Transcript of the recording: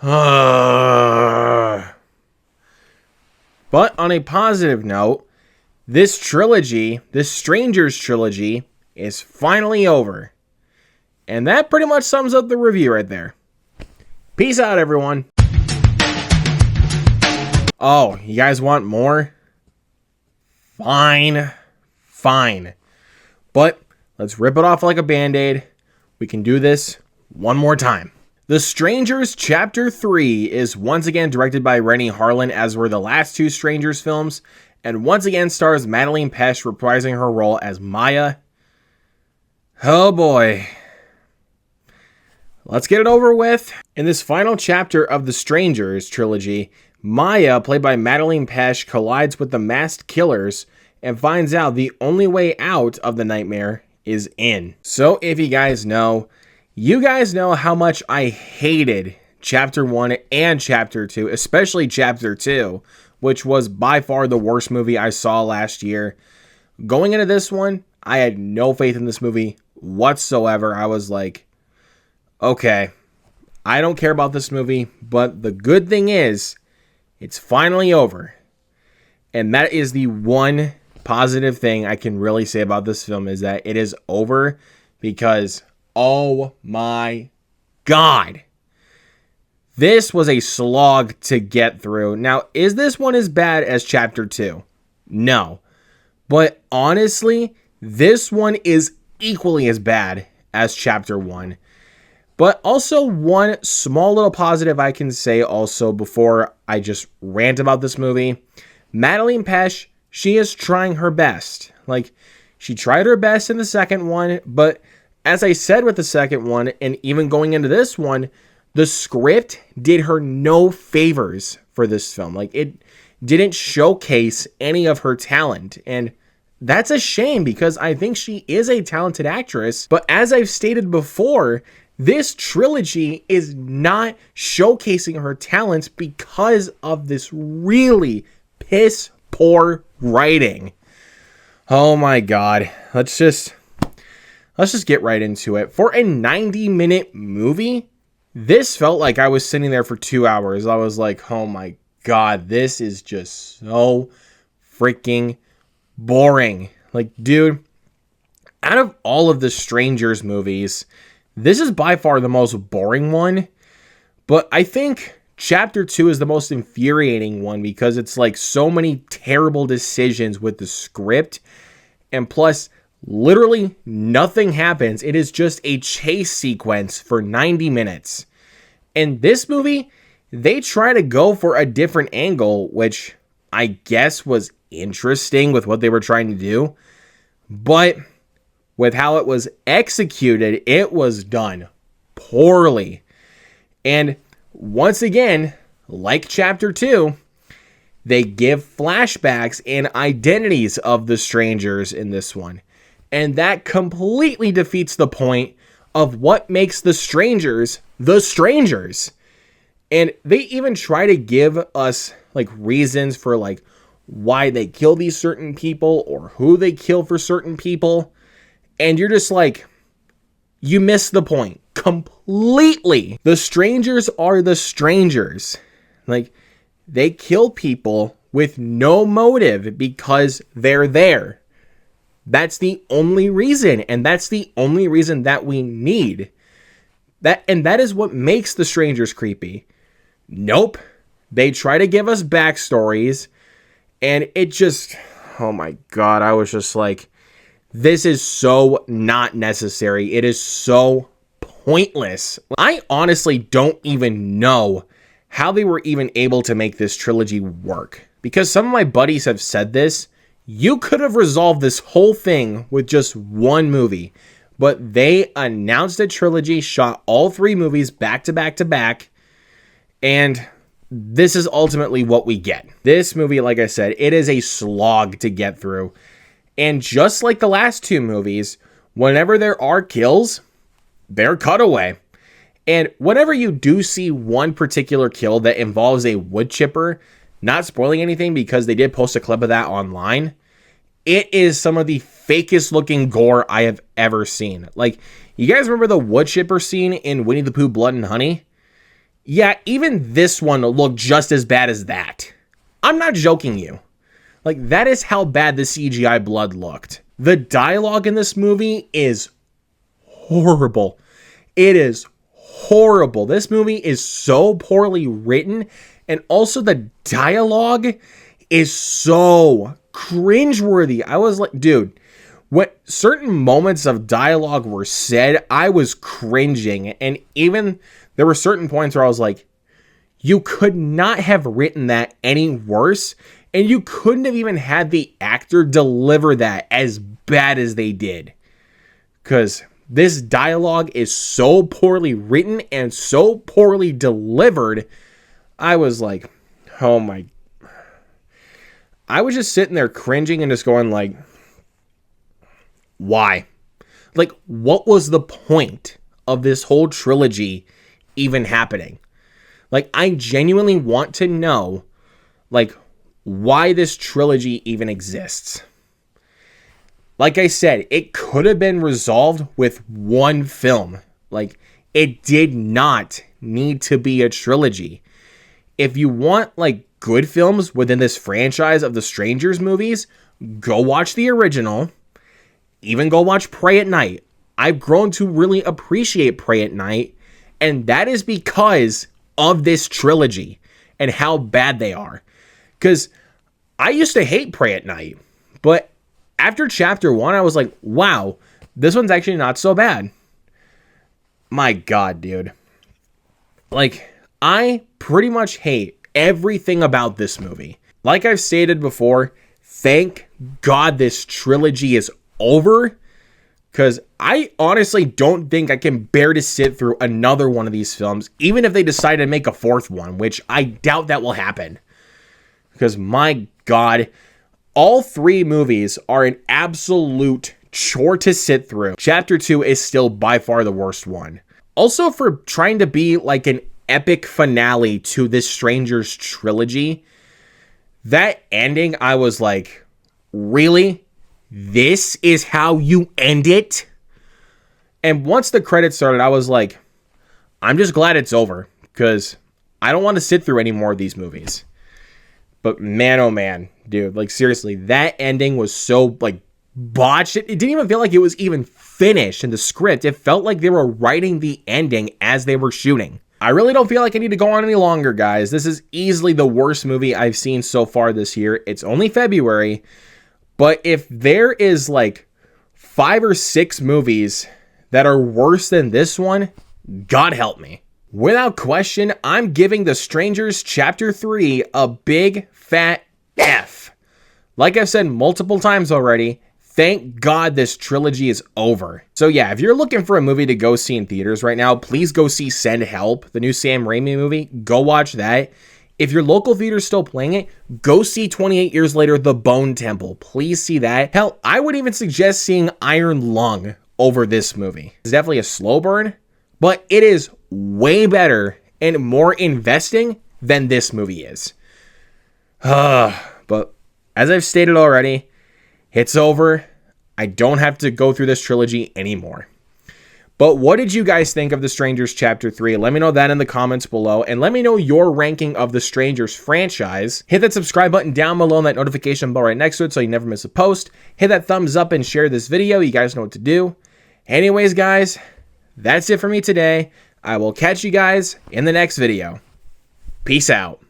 But on a positive note, this trilogy, this Strangers trilogy, is finally over. And that pretty much sums up the review right there. Peace out, everyone. Oh, you guys want more? Fine. But let's rip it off like a band-aid. We can do this one more time. The Strangers Chapter 3 is once again directed by Renny Harlin, as were the last two Strangers films, and once again stars Madelaine Petsch reprising her role as Maya. Oh boy. Let's get it over with. In this final chapter of the Strangers trilogy, Maya, played by Madelaine Petsch, collides with the masked killers and finds out the only way out of the nightmare is in. So if you guys know how much I hated Chapter 1 and Chapter 2, especially Chapter 2, which was by far the worst movie I saw last year. Going into this one, I had no faith in this movie whatsoever. I was like, okay, I don't care about this movie, but the good thing is, it's finally over. And that is the one positive thing I can really say about this film, is that it is over, because oh my God, this was a slog to get through. Now, is this one as bad as Chapter 2? No. But honestly, this one is equally as bad as Chapter 1. But also, one small little positive I can say also before I just rant about this movie. Madelaine Petsch, she is trying her best. Like, she tried her best in the second one, but as I said with the second one, and even going into this one, the script did her no favors for this film. Like, it didn't showcase any of her talent, and that's a shame, because I think she is a talented actress. But as I've stated before, this trilogy is not showcasing her talents because of this really piss poor writing. Oh my God. Let's just get right into it. For a 90-minute movie, this felt like I was sitting there for 2 hours. I was like, oh my God, this is just so freaking boring. Like, dude, out of all of the Strangers movies, this is by far the most boring one. But I think Chapter 2 is the most infuriating one, because it's like so many terrible decisions with the script. And plus, literally nothing happens. It is just a chase sequence for 90 minutes. And this movie, they try to go for a different angle, which I guess was interesting with what they were trying to do. But with how it was executed, it was done poorly. And once again, like Chapter 2, they give flashbacks and identities of the strangers in this one. And that completely defeats the point of what makes the strangers the strangers. And they even try to give us like reasons for like why they kill these certain people or who they kill for certain people. And you're just like, you missed the point completely. The strangers are the strangers. Like, they kill people with no motive because they're there. That's the only reason, and that's the only reason that we need. That is what makes the strangers creepy. Nope. They try to give us backstories, and it just, oh my God, I was just like, this is so not necessary. It is so pointless. I honestly don't even know how they were even able to make this trilogy work. Because some of my buddies have said this, you could have resolved this whole thing with just one movie. But they announced a trilogy, shot all 3 movies back to back to back, and this is ultimately what we get. This movie, like I said, it is a slog to get through. And just like the last 2 movies, whenever there are kills, they're cut away. And whenever you do see one particular kill that involves a wood chipper, not spoiling anything because they did post a clip of that online, it is some of the fakest looking gore I have ever seen. Like, you guys remember the wood chipper scene in Winnie the Pooh Blood and Honey? Yeah, even this one looked just as bad as that. I'm not joking you. Like, that is how bad the CGI blood looked. The dialogue in this movie is horrible. It is horrible. This movie is so poorly written, and also the dialogue is so cringeworthy. I was like, dude, when certain moments of dialogue were said, I was cringing, and even there were certain points where I was like, you could not have written that any worse, and you couldn't have even had the actor deliver that as bad as they did. Because this dialogue is so poorly written and so poorly delivered, I was like, oh my. I was just sitting there cringing and just going like, why? Like, what was the point of this whole trilogy even happening? Like, I genuinely want to know, like, why this trilogy even exists. Like I said, it could have been resolved with one film. Like, it did not need to be a trilogy. If you want, like, good films within this franchise of the Strangers movies, go watch the original. Even go watch Pray at Night. I've grown to really appreciate Pray at Night, and that is because of this trilogy and how bad they are. Because I used to hate Pray at Night, but after chapter 1, I was like, wow, this one's actually not so bad. My God, dude. Like, I pretty much hate everything about this movie. Like I've stated before, thank God this trilogy is over, because I honestly don't think I can bear to sit through another one of these films, even if they decide to make a fourth one, which I doubt that will happen. Because my God, all three movies are an absolute chore to sit through. Chapter 2 is still by far the worst one. Also, for trying to be like an epic finale to this Strangers trilogy, that ending, I was like, really? This is how you end it? And once the credits started, I was like, I'm just glad it's over, because I don't want to sit through any more of these movies. But man, oh man, dude, like seriously, that ending was so like botched. It didn't even feel like it was even finished in the script. It felt like they were writing the ending as they were shooting. I really don't feel like I need to go on any longer, guys. This is easily the worst movie I've seen so far this year. It's only February, but if there is like 5 or 6 movies that are worse than this one, God help me. Without question, I'm giving The Strangers Chapter 3 a big fat F. Like I've said multiple times already, thank God this trilogy is over. So yeah, if you're looking for a movie to go see in theaters right now, please go see Send Help, the new Sam Raimi movie. Go watch that. If your local theater's still playing it, go see 28 Years Later, The Bone Temple. Please see that. Hell, I would even suggest seeing Iron Lung over this movie. It's definitely a slow burn, but it is way better and more investing than this movie is. But as I've stated already, it's over. I don't have to go through this trilogy anymore. But what did you guys think of The Strangers Chapter 3? Let me know that in the comments below, and let me know your ranking of the Strangers franchise. Hit that subscribe button down below and that notification bell right next to it so you never miss a post. Hit that thumbs up and share this video. You guys know what to do. Anyways, guys, that's it for me today. I will catch you guys in the next video. Peace out.